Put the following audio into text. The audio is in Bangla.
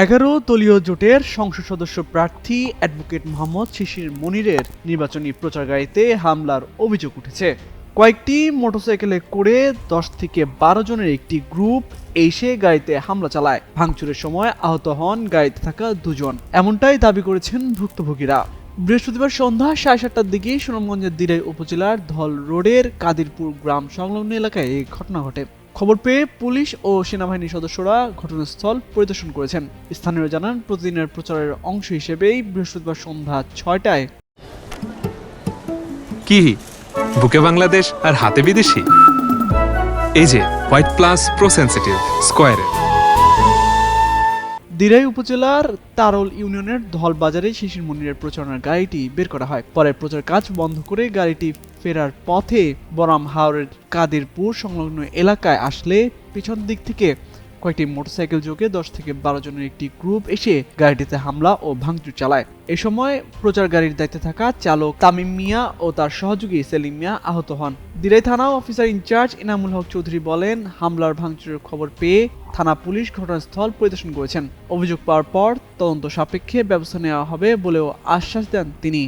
11 দলীয় জোটের সংসদ সদস্য প্রার্থী অ্যাডভোকেট মোহাম্মদ শিশির মনিরের নির্বাচনী প্রচার গাড়িতে হামলার অভিযোগ উঠেছে। কয়েকটি মোটরসাইকেলে করে 10 থেকে 12 জনের একটি গ্রুপ এসে গাড়িতে হামলা চালায়। ভাঙচুরের সময় আহত হন গাড়িতে থাকা দুজন, এমনটাই দাবি করেছেন ভুক্তভোগীরা। বৃহস্পতিবার সন্ধ্যা 7:30টার দিকে সুনামগঞ্জের দিরাই উপজেলার ধল রোডের কাদিরপুর গ্রাম সংলগ্ন এলাকায় এই ঘটনা ঘটে। খবর পেয়ে পুলিশ ও সেনাবাহিনীর সদস্যরা ঘটনাস্থল পরিদর্শন করেছেন। স্থানীয়রা জানান, প্রতিদিনের প্রচারের অংশ হিসেবেই বৃহস্পতিবার সন্ধ্যা 6টায় কি বুকে বাংলাদেশ আর হাতে বিদেশি, এই যে হোয়াইট প্লাস প্রো সেনসিটিভ স্কয়ারের। দিরাই উপজেলার তারল ইউনিয়নের ধল বাজারে শিশির মনিরের প্রচারণার গাড়িটি বের করা হয়। পরে প্রচার কাজ বন্ধ করে গাড়িটি ফেরার পথে বরাম হাওরের কাদিরপুর সংলগ্ন এলাকায় আসলে পিছন দিক থেকে কয়েকটি মোটরসাইকেল যোগে 10 থেকে 12 জনের একটি গ্রুপ এসে গাড়িটিতে হামলা ও ভাঙচুর চালায়। এ সময় প্রচার গাড়ির দায়িত্বে থাকা চালক তামিম মিয়া ও তার সহযোগী সেলিম মিয়া আহত হন। দিরাই থানা অফিসার ইনচার্জ ইনামুল হক চৌধুরী বলেন, হামলার ভাঙচুরের খবর পেয়ে থানা পুলিশ ঘটনাস্থল পরিদর্শন করেছেন। অভিযোগ পাওয়ার পর তদন্ত সাপেক্ষে ব্যবস্থা নেওয়া হবে বলেও আশ্বাস দেন তিনি।